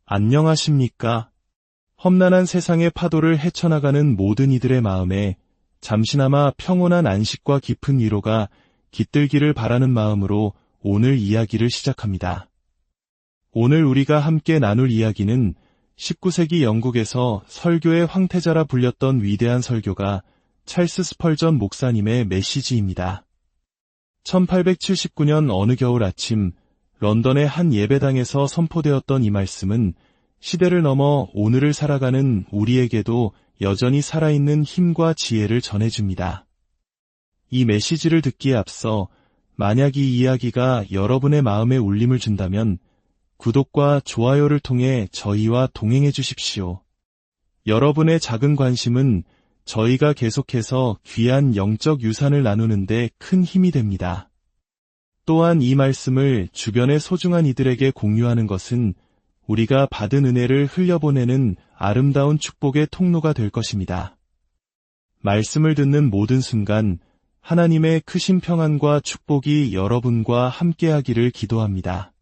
안녕하십니까? 험난한 세상의 파도를 헤쳐나가는 모든 이들의 마음에 잠시나마 평온한 안식과 깊은 위로가 깃들기를 바라는 마음으로 오늘 이야기를 시작합니다. 오늘 우리가 함께 나눌 이야기는 19세기 영국에서 설교의 황태자라 불렸던 위대한 설교가 찰스 스펄전 목사님의 메시지입니다. 1879년 어느 겨울 아침 런던의 한 예배당에서 선포되었던 이 말씀은 시대를 넘어 오늘을 살아가는 우리에게도 여전히 살아있는 힘과 지혜를 전해줍니다. 이 메시지를 듣기에 앞서 만약 이 이야기가 여러분의 마음에 울림을 준다면 구독과 좋아요를 통해 저희와 동행해 주십시오. 여러분의 작은 관심은 저희가 계속해서 귀한 영적 유산을 나누는 데 큰 힘이 됩니다. 또한 이 말씀을 주변의 소중한 이들에게 공유하는 것은 우리가 받은 은혜를 흘려보내는 아름다운 축복의 통로가 될 것입니다. 말씀을 듣는 모든 순간 하나님의 크신 평안과 축복이 여러분과 함께하기를 기도합니다.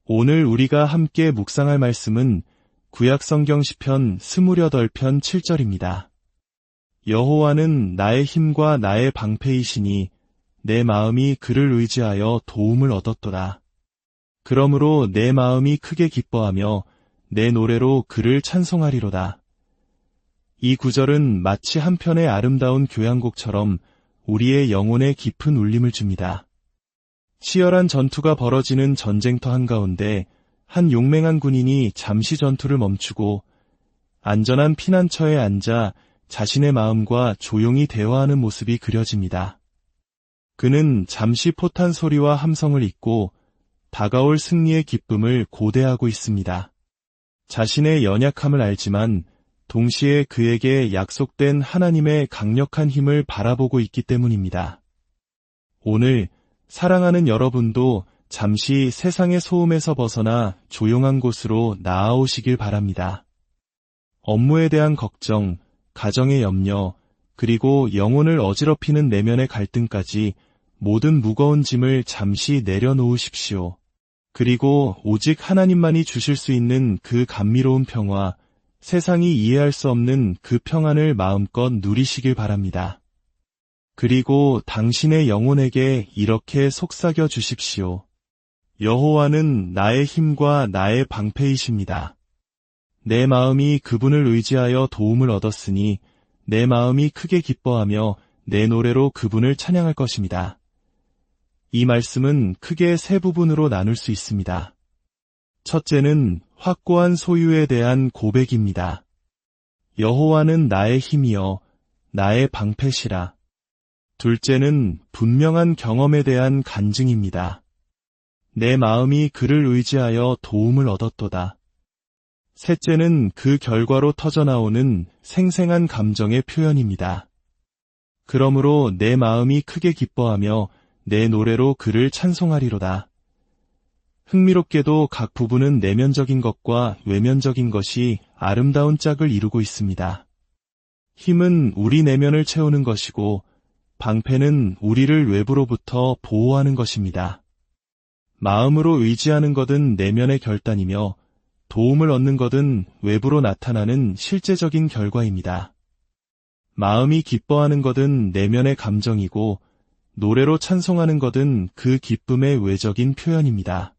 오늘 우리가 함께 묵상할 말씀은 구약성경 시편 28편 7절입니다. 여호와는 나의 힘과 나의 방패이시니 내 마음이 그를 의지하여 도움을 얻었도다. 그러므로 내 마음이 크게 기뻐하며 내 노래로 그를 찬송하리로다. 이 구절은 마치 한편의 아름다운 교향곡처럼 우리의 영혼에 깊은 울림을 줍니다. 치열한 전투가 벌어지는 전쟁터 한가운데 한 용맹한 군인이 잠시 전투를 멈추고 안전한 피난처에 앉아 자신의 마음과 조용히 대화하는 모습이 그려집니다. 그는 잠시 포탄 소리와 함성을 잊고 다가올 승리의 기쁨을 고대하고 있습니다. 자신의 연약함을 알지만 동시에 그에게 약속된 하나님의 강력한 힘을 바라보고 있기 때문입니다. 오늘 사랑하는 여러분도 잠시 세상의 소음에서 벗어나 조용한 곳으로 나아오시길 바랍니다. 업무에 대한 걱정, 가정의 염려, 그리고 영혼을 어지럽히는 내면의 갈등까지 모든 무거운 짐을 잠시 내려놓으십시오. 그리고 오직 하나님만이 주실 수 있는 그 감미로운 평화, 세상이 이해할 수 없는 그 평안을 마음껏 누리시길 바랍니다. 그리고 당신의 영혼에게 이렇게 속삭여 주십시오. 여호와는 나의 힘과 나의 방패이십니다. 내 마음이 그분을 의지하여 도움을 얻었으니 내 마음이 크게 기뻐하며 내 노래로 그분을 찬양할 것입니다. 이 말씀은 크게 세 부분으로 나눌 수 있습니다. 첫째는 확고한 소유에 대한 고백입니다. 여호와는 나의 힘이여 나의 방패시라. 둘째는 분명한 경험에 대한 간증입니다. 내 마음이 그를 의지하여 도움을 얻었도다. 셋째는 그 결과로 터져나오는 생생한 감정의 표현입니다. 그러므로 내 마음이 크게 기뻐하며 내 노래로 그를 찬송하리로다. 흥미롭게도 각 부분은 내면적인 것과 외면적인 것이 아름다운 짝을 이루고 있습니다. 힘은 우리 내면을 채우는 것이고 방패는 우리를 외부로부터 보호하는 것입니다. 마음으로 의지하는 것은 내면의 결단이며 도움을 얻는 것은 외부로 나타나는 실제적인 결과입니다. 마음이 기뻐하는 것은 내면의 감정이고 노래로 찬송하는 것은 그 기쁨의 외적인 표현입니다.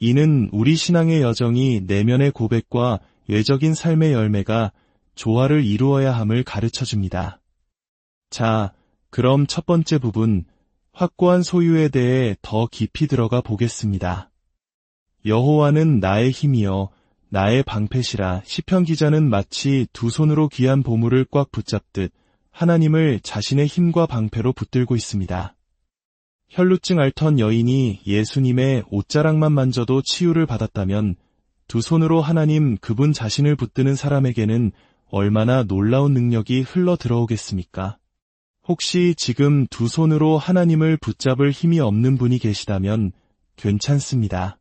이는 우리 신앙의 여정이 내면의 고백과 외적인 삶의 열매가 조화를 이루어야 함을 가르쳐줍니다. 자, 그럼 첫 번째 부분, 확고한 소유에 대해 더 깊이 들어가 보겠습니다. 여호와는 나의 힘이여 나의 방패시라. 시편 기자는 마치 두 손으로 귀한 보물을 꽉 붙잡듯 하나님을 자신의 힘과 방패로 붙들고 있습니다. 혈루증 앓던 여인이 예수님의 옷자락만 만져도 치유를 받았다면 두 손으로 하나님 그분 자신을 붙드는 사람에게는 얼마나 놀라운 능력이 흘러 들어오겠습니까? 혹시 지금 두 손으로 하나님을 붙잡을 힘이 없는 분이 계시다면 괜찮습니다.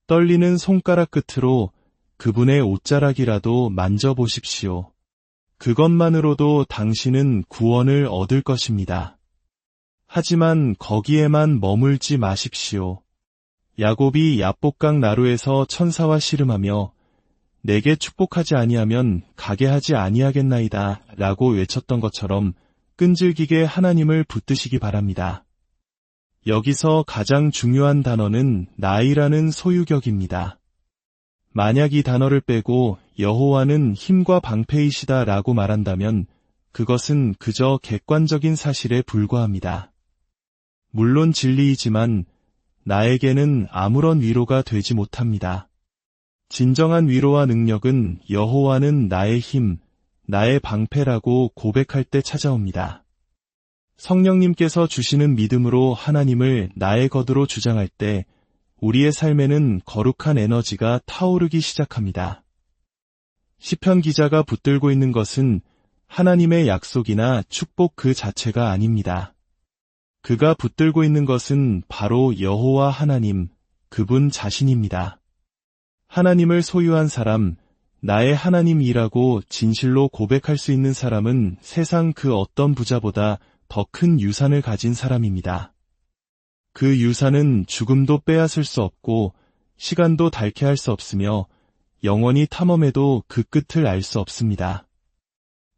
떨리는 손가락 끝으로 그분의 옷자락이라도 만져보십시오. 그것만으로도 당신은 구원을 얻을 것입니다. 하지만 거기에만 머물지 마십시오. 야곱이 야복강 나루에서 천사와 씨름하며 내게 축복하지 아니하면 가게 하지 아니하겠나이다 라고 외쳤던 것처럼 끈질기게 하나님을 붙드시기 바랍니다. 여기서 가장 중요한 단어는 나이라는 소유격입니다. 만약 이 단어를 빼고 여호와는 힘과 방패이시다 라고 말한다면 그것은 그저 객관적인 사실에 불과합니다. 물론 진리이지만 나에게는 아무런 위로가 되지 못합니다. 진정한 위로와 능력은 여호와는 나의 힘, 나의 방패라고 고백할 때 찾아옵니다. 성령님께서 주시는 믿음으로 하나님을 나의 것으로 주장할 때 우리의 삶에는 거룩한 에너지가 타오르기 시작합니다. 시편 기자가 붙들고 있는 것은 하나님의 약속이나 축복 그 자체가 아닙니다. 그가 붙들고 있는 것은 바로 여호와 하나님, 그분 자신입니다. 하나님을 소유한 사람, 나의 하나님이라고 진실로 고백할 수 있는 사람은 세상 그 어떤 부자보다 더 큰 유산을 가진 사람입니다. 그 유산은 죽음도 빼앗을 수 없고 시간도 닳게 할 수 없으며 영원히 탐험해도 그 끝을 알 수 없습니다.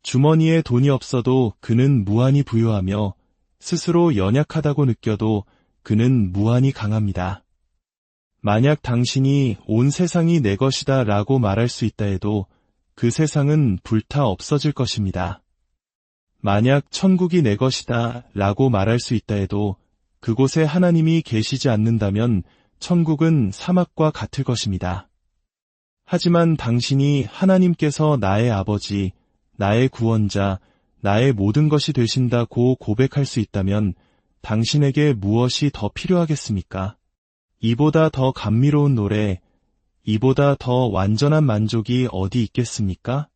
주머니에 돈이 없어도 그는 무한히 부유하며 스스로 연약하다고 느껴도 그는 무한히 강합니다. 만약 당신이 온 세상이 내 것이다 라고 말할 수 있다 해도 그 세상은 불타 없어질 것입니다. 만약 천국이 내 것이다 라고 말할 수 있다 해도 그곳에 하나님이 계시지 않는다면 천국은 사막과 같을 것입니다. 하지만 당신이 하나님께서 나의 아버지, 나의 구원자, 나의 모든 것이 되신다고 고백할 수 있다면 당신에게 무엇이 더 필요하겠습니까? 이보다 더 감미로운 노래, 이보다 더 완전한 만족이 어디 있겠습니까?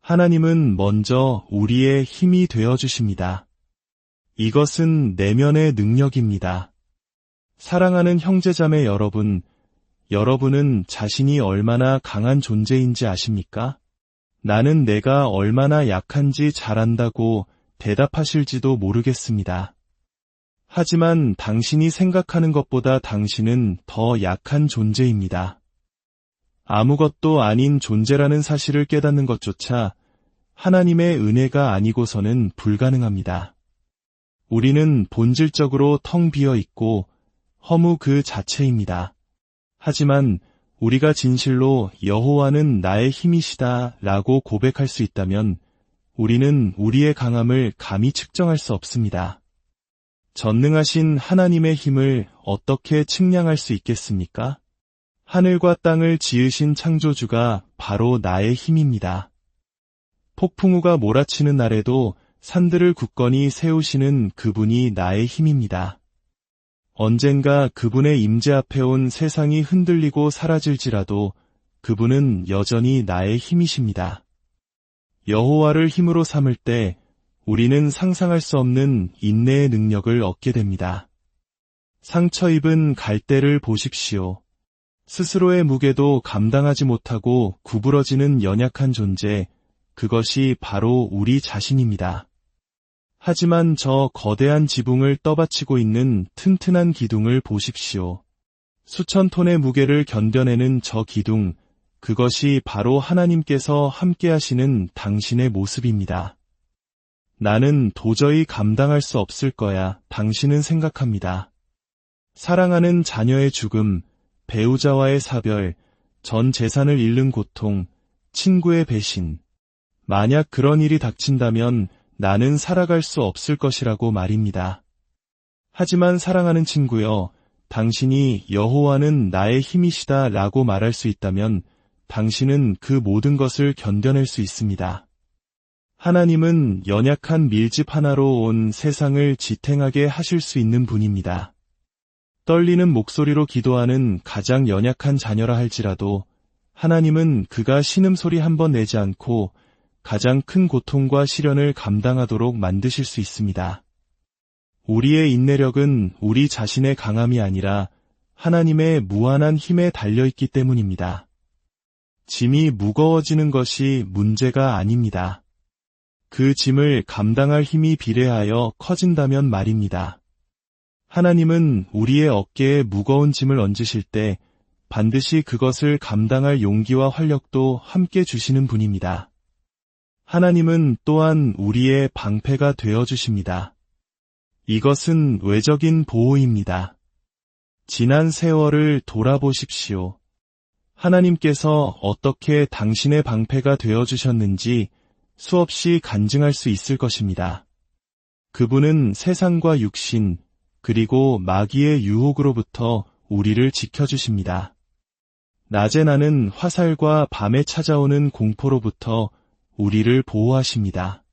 하나님은 먼저 우리의 힘이 되어주십니다. 이것은 내면의 능력입니다. 사랑하는 형제자매 여러분, 여러분은 자신이 얼마나 강한 존재인지 아십니까? 나는 내가 얼마나 약한지 잘 안다고 대답하실지도 모르겠습니다. 하지만 당신이 생각하는 것보다 당신은 더 약한 존재입니다. 아무것도 아닌 존재라는 사실을 깨닫는 것조차 하나님의 은혜가 아니고서는 불가능합니다. 우리는 본질적으로 텅 비어 있고 허무 그 자체입니다. 하지만 우리가 진실로 여호와는 나의 힘이시다 라고 고백할 수 있다면 우리는 우리의 강함을 감히 측정할 수 없습니다. 전능하신 하나님의 힘을 어떻게 측량할 수 있겠습니까? 하늘과 땅을 지으신 창조주가 바로 나의 힘입니다. 폭풍우가 몰아치는 날에도 산들을 굳건히 세우시는 그분이 나의 힘입니다. 언젠가 그분의 임재 앞에 온 세상이 흔들리고 사라질지라도 그분은 여전히 나의 힘이십니다. 여호와를 힘으로 삼을 때 우리는 상상할 수 없는 인내의 능력을 얻게 됩니다. 상처 입은 갈대를 보십시오. 스스로의 무게도 감당하지 못하고 구부러지는 연약한 존재, 그것이 바로 우리 자신입니다. 하지만 저 거대한 지붕을 떠받치고 있는 튼튼한 기둥을 보십시오. 수천 톤의 무게를 견뎌내는 저 기둥, 그것이 바로 하나님께서 함께하시는 당신의 모습입니다. 나는 도저히 감당할 수 없을 거야, 당신은 생각합니다. 사랑하는 자녀의 죽음, 배우자와의 사별, 전 재산을 잃는 고통, 친구의 배신. 만약 그런 일이 닥친다면 나는 살아갈 수 없을 것이라고 말입니다. 하지만 사랑하는 친구여, 당신이 여호와는 나의 힘이시다 라고 말할 수 있다면 당신은 그 모든 것을 견뎌낼 수 있습니다. 하나님은 연약한 밀집 하나로 온 세상을 지탱하게 하실 수 있는 분입니다. 떨리는 목소리로 기도하는 가장 연약한 자녀라 할지라도 하나님은 그가 신음소리 한 번 내지 않고 가장 큰 고통과 시련을 감당하도록 만드실 수 있습니다. 우리의 인내력은 우리 자신의 강함이 아니라 하나님의 무한한 힘에 달려있기 때문입니다. 짐이 무거워지는 것이 문제가 아닙니다. 그 짐을 감당할 힘이 비례하여 커진다면 말입니다. 하나님은 우리의 어깨에 무거운 짐을 얹으실 때 반드시 그것을 감당할 용기와 활력도 함께 주시는 분입니다. 하나님은 또한 우리의 방패가 되어 주십니다. 이것은 외적인 보호입니다. 지난 세월을 돌아보십시오. 하나님께서 어떻게 당신의 방패가 되어 주셨는지 수없이 간증할 수 있을 것입니다. 그분은 세상과 육신, 그리고 마귀의 유혹으로부터 우리를 지켜주십니다. 낮에 나는 화살과 밤에 찾아오는 공포로부터 우리를 보호하십니다.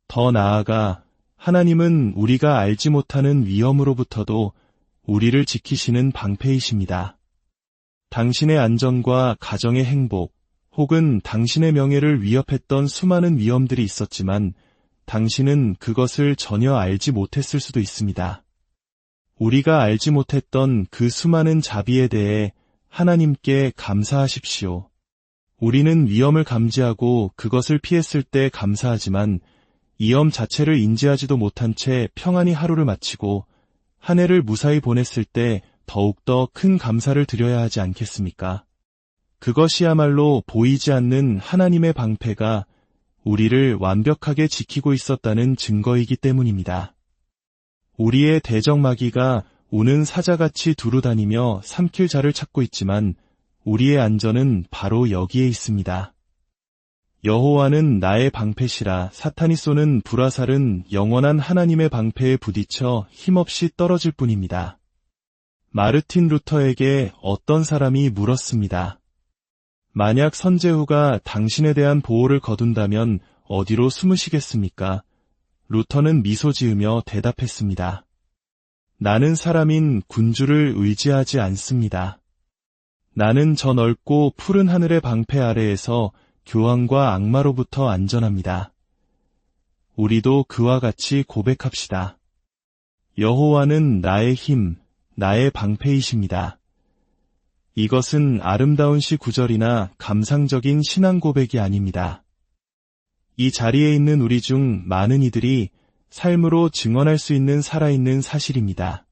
더 나아가 하나님은 우리가 알지 못하는 위험으로부터도 우리를 지키시는 방패이십니다. 당신의 안전과 가정의 행복, 혹은 당신의 명예를 위협했던 수많은 위험들이 있었지만 당신은 그것을 전혀 알지 못했을 수도 있습니다. 우리가 알지 못했던 그 수많은 자비에 대해 하나님께 감사하십시오. 우리는 위험을 감지하고 그것을 피했을 때 감사하지만 위험 자체를 인지하지도 못한 채 평안히 하루를 마치고 한 해를 무사히 보냈을 때 더욱더 큰 감사를 드려야 하지 않겠습니까? 그것이야말로 보이지 않는 하나님의 방패가 우리를 완벽하게 지키고 있었다는 증거이기 때문입니다. 우리의 대적마귀가 우는 사자같이 두루다니며 삼킬 자를 찾고 있지만 우리의 안전은 바로 여기에 있습니다. 여호와는 나의 방패시라. 사탄이 쏘는 불화살은 영원한 하나님의 방패에 부딪혀 힘없이 떨어질 뿐입니다. 마르틴 루터에게 어떤 사람이 물었습니다. 만약 선제후가 당신에 대한 보호를 거둔다면 어디로 숨으시겠습니까? 루터는 미소 지으며 대답했습니다. 나는 사람인 군주를 의지하지 않습니다. 나는 저 넓고 푸른 하늘의 방패 아래에서 교황과 악마로부터 안전합니다. 우리도 그와 같이 고백합시다. 여호와는 나의 힘, 나의 방패이십니다. 이것은 아름다운 시 구절이나 감상적인 신앙 고백이 아닙니다. 이 자리에 있는 우리 중 많은 이들이 삶으로 증언할 수 있는 살아있는 사실입니다.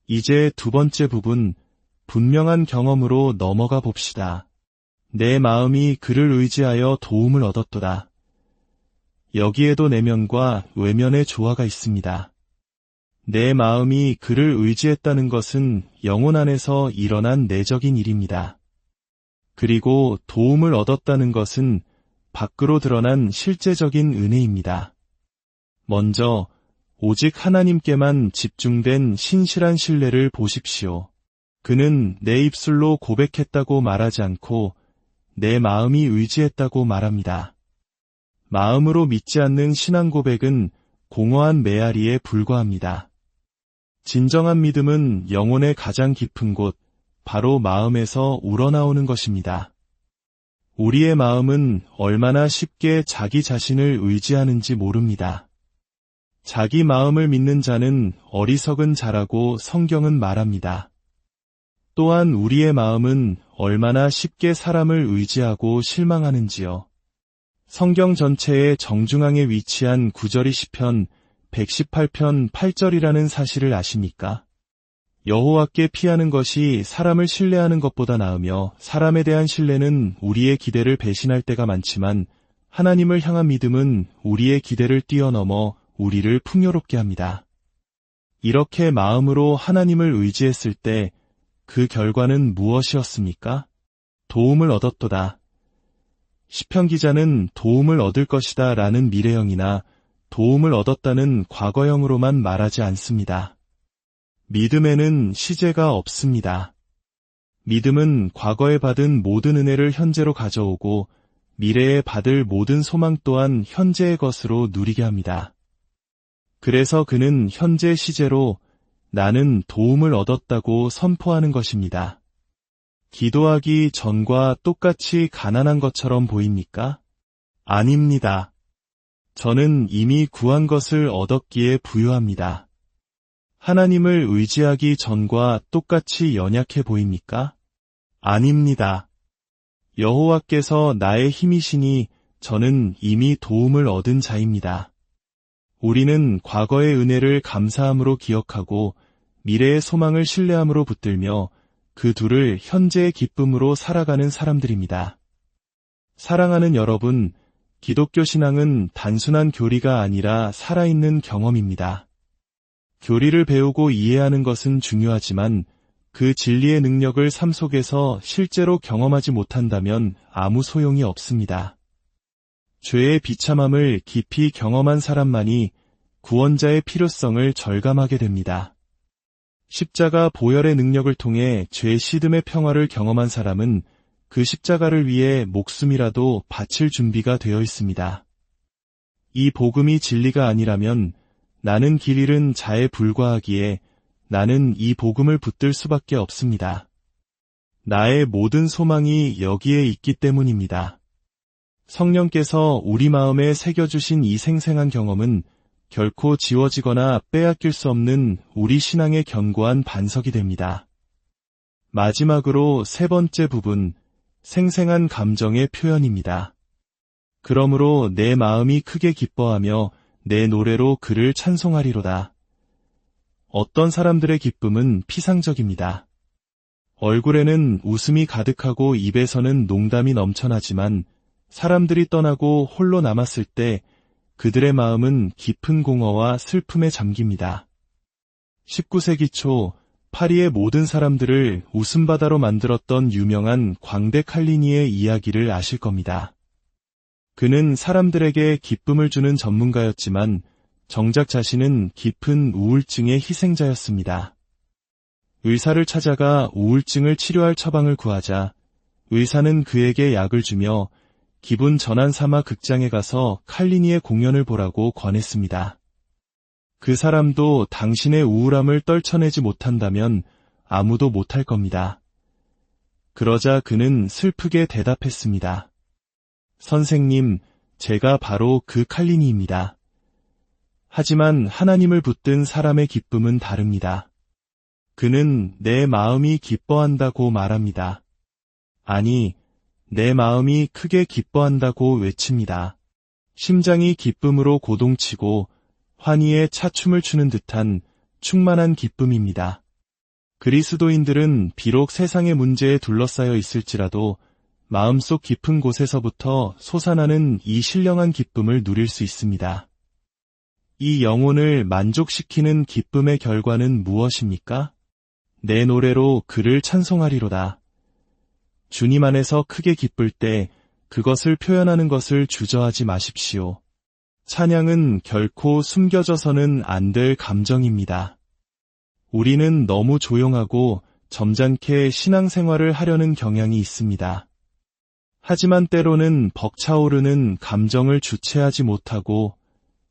이제 두 번째 부분, 분명한 경험으로 넘어가 봅시다. 내 마음이 그를 의지하여 도움을 얻었도다. 여기에도 내면과 외면의 조화가 있습니다. 내 마음이 그를 의지했다는 것은 영혼 안에서 일어난 내적인 일입니다. 그리고 도움을 얻었다는 것은 밖으로 드러난 실제적인 은혜입니다. 먼저 오직 하나님께만 집중된 신실한 신뢰를 보십시오. 그는 내 입술로 고백했다고 말하지 않고 내 마음이 의지했다고 말합니다. 마음으로 믿지 않는 신앙 고백은 공허한 메아리에 불과합니다. 진정한 믿음은 영혼의 가장 깊은 곳, 바로 마음에서 우러나오는 것입니다. 우리의 마음은 얼마나 쉽게 자기 자신을 의지하는지 모릅니다. 자기 마음을 믿는 자는 어리석은 자라고 성경은 말합니다. 또한 우리의 마음은 얼마나 쉽게 사람을 의지하고 실망하는지요. 성경 전체의 정중앙에 위치한 구절이 시편 118편 8절이라는 사실을 아십니까? 여호와께 피하는 것이 사람을 신뢰하는 것보다 나으며 사람에 대한 신뢰는 우리의 기대를 배신할 때가 많지만 하나님을 향한 믿음은 우리의 기대를 뛰어넘어 우리를 풍요롭게 합니다. 이렇게 마음으로 하나님을 의지했을 때 그 결과는 무엇이었습니까? 도움을 얻었도다. 시편 기자는 도움을 얻을 것이다 라는 미래형이나 도움을 얻었다는 과거형으로만 말하지 않습니다. 믿음에는 시제가 없습니다. 믿음은 과거에 받은 모든 은혜를 현재로 가져오고 미래에 받을 모든 소망 또한 현재의 것으로 누리게 합니다. 그래서 그는 현재 시제로 나는 도움을 얻었다고 선포하는 것입니다. 기도하기 전과 똑같이 가난한 것처럼 보입니까? 아닙니다. 저는 이미 구한 것을 얻었기에 부유합니다. 하나님을 의지하기 전과 똑같이 연약해 보입니까? 아닙니다. 여호와께서 나의 힘이시니 저는 이미 도움을 얻은 자입니다. 우리는 과거의 은혜를 감사함으로 기억하고 미래의 소망을 신뢰함으로 붙들며 그 둘을 현재의 기쁨으로 살아가는 사람들입니다. 사랑하는 여러분, 기독교 신앙은 단순한 교리가 아니라 살아있는 경험입니다. 교리를 배우고 이해하는 것은 중요하지만 그 진리의 능력을 삶 속에서 실제로 경험하지 못한다면 아무 소용이 없습니다. 죄의 비참함을 깊이 경험한 사람만이 구원자의 필요성을 절감하게 됩니다. 십자가 보혈의 능력을 통해 죄 시듬의 평화를 경험한 사람은 그 십자가를 위해 목숨이라도 바칠 준비가 되어 있습니다. 이 복음이 진리가 아니라면 나는 길 잃은 자에 불과하기에 나는 이 복음을 붙들 수밖에 없습니다. 나의 모든 소망이 여기에 있기 때문입니다. 성령께서 우리 마음에 새겨주신 이 생생한 경험은 결코 지워지거나 빼앗길 수 없는 우리 신앙의 견고한 반석이 됩니다. 마지막으로 세 번째 부분, 생생한 감정의 표현입니다. 그러므로 내 마음이 크게 기뻐하며 내 노래로 그를 찬송하리로다. 어떤 사람들의 기쁨은 피상적입니다. 얼굴에는 웃음이 가득하고 입에서는 농담이 넘쳐나지만 사람들이 떠나고 홀로 남았을 때 그들의 마음은 깊은 공허와 슬픔에 잠깁니다. 19세기 초 파리의 모든 사람들을 웃음바다로 만들었던 유명한 광대 칼리니의 이야기를 아실 겁니다. 그는 사람들에게 기쁨을 주는 전문가였지만 정작 자신은 깊은 우울증의 희생자였습니다. 의사를 찾아가 우울증을 치료할 처방을 구하자 의사는 그에게 약을 주며 기분 전환 삼아 극장에 가서 칼리니의 공연을 보라고 권했습니다. 그 사람도 당신의 우울함을 떨쳐내지 못한다면 아무도 못할 겁니다. 그러자 그는 슬프게 대답했습니다. 선생님, 제가 바로 그 칼리니입니다. 하지만 하나님을 붙든 사람의 기쁨은 다릅니다. 그는 내 마음이 기뻐한다고 말합니다. 아니, 내 마음이 크게 기뻐한다고 외칩니다. 심장이 기쁨으로 고동치고 환희에 차춤을 추는 듯한 충만한 기쁨입니다. 그리스도인들은 비록 세상의 문제에 둘러싸여 있을지라도 마음속 깊은 곳에서부터 솟아나는 이 신령한 기쁨을 누릴 수 있습니다. 이 영혼을 만족시키는 기쁨의 결과는 무엇입니까? 내 노래로 그를 찬송하리로다. 주님 안에서 크게 기쁠 때 그것을 표현하는 것을 주저하지 마십시오. 찬양은 결코 숨겨져서는 안 될 감정입니다. 우리는 너무 조용하고 점잖게 신앙생활을 하려는 경향이 있습니다. 하지만 때로는 벅차오르는 감정을 주체하지 못하고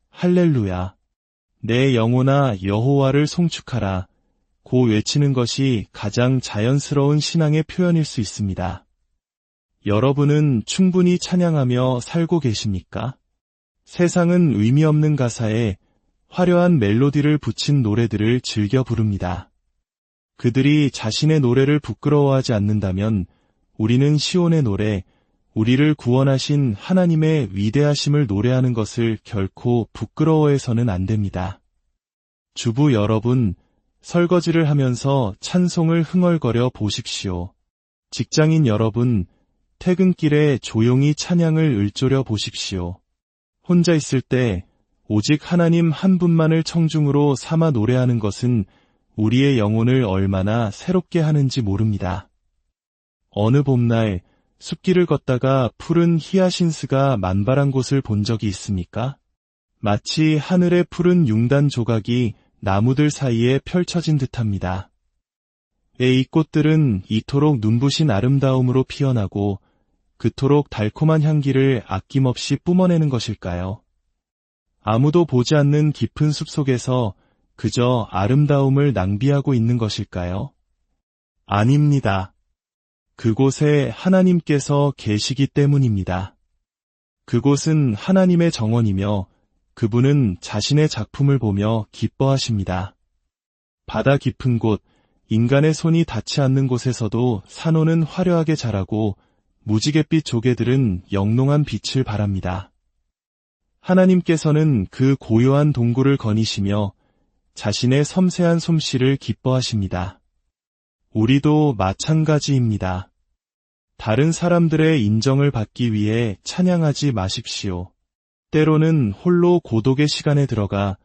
할렐루야, 내 영혼아 여호와를 송축하라 고 외치는 것이 가장 자연스러운 신앙의 표현일 수 있습니다. 여러분은 충분히 찬양하며 살고 계십니까? 세상은 의미 없는 가사에 화려한 멜로디를 붙인 노래들을 즐겨 부릅니다. 그들이 자신의 노래를 부끄러워하지 않는다면 우리는 시온의 노래, 우리를 구원하신 하나님의 위대하심을 노래하는 것을 결코 부끄러워해서는 안 됩니다. 주부 여러분, 설거지를 하면서 찬송을 흥얼거려 보십시오. 직장인 여러분, 퇴근길에 조용히 찬양을 읊조려 보십시오. 혼자 있을 때 오직 하나님 한 분만을 청중으로 삼아 노래하는 것은 우리의 영혼을 얼마나 새롭게 하는지 모릅니다. 어느 봄날 숲길을 걷다가 푸른 히아신스가 만발한 곳을 본 적이 있습니까? 마치 하늘의 푸른 융단 조각이 나무들 사이에 펼쳐진 듯합니다. 왜 이 꽃들은 이토록 눈부신 아름다움으로 피어나고 그토록 달콤한 향기를 아낌없이 뿜어내는 것일까요? 아무도 보지 않는 깊은 숲속에서 그저 아름다움을 낭비하고 있는 것일까요? 아닙니다. 그곳에 하나님께서 계시기 때문입니다. 그곳은 하나님의 정원이며 그분은 자신의 작품을 보며 기뻐하십니다. 바다 깊은 곳, 인간의 손이 닿지 않는 곳에서도 산호는 화려하게 자라고 무지갯빛 조개들은 영롱한 빛을 발합니다. 하나님께서는 그 고요한 동굴을 거니시며 자신의 섬세한 솜씨를 기뻐하십니다. 우리도 마찬가지입니다. 다른 사람들의 인정을 받기 위해 찬양하지 마십시오. 때로는 홀로 고독의 시간에 들어가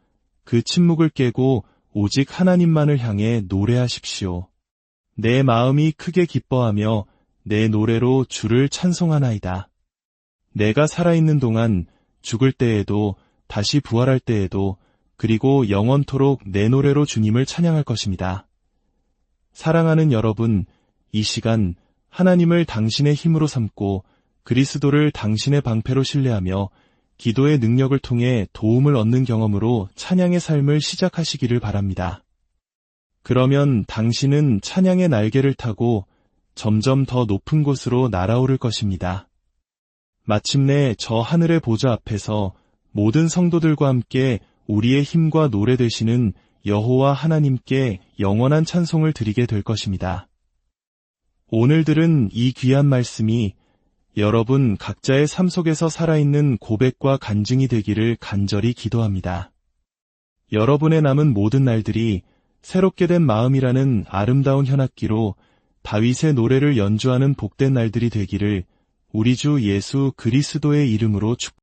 그 침묵을 깨고 오직 하나님만을 향해 노래하십시오. 내 마음이 크게 기뻐하며 내 노래로 주를 찬송하나이다. 내가 살아있는 동안 죽을 때에도 다시 부활할 때에도 그리고 영원토록 내 노래로 주님을 찬양할 것입니다. 사랑하는 여러분, 이 시간 하나님을 당신의 힘으로 삼고 그리스도를 당신의 방패로 신뢰하며 기도의 능력을 통해 도움을 얻는 경험으로 찬양의 삶을 시작하시기를 바랍니다. 그러면 당신은 찬양의 날개를 타고 점점 더 높은 곳으로 날아오를 것입니다. 마침내 저 하늘의 보좌 앞에서 모든 성도들과 함께 우리의 힘과 노래 되시는 여호와 하나님께 영원한 찬송을 드리게 될 것입니다. 오늘 들은 이 귀한 말씀이 여러분 각자의 삶 속에서 살아있는 고백과 간증이 되기를 간절히 기도합니다. 여러분의 남은 모든 날들이 새롭게 된 마음이라는 아름다운 현악기로 다윗의 노래를 연주하는 복된 날들이 되기를 우리 주 예수 그리스도의 이름으로 축복합니다.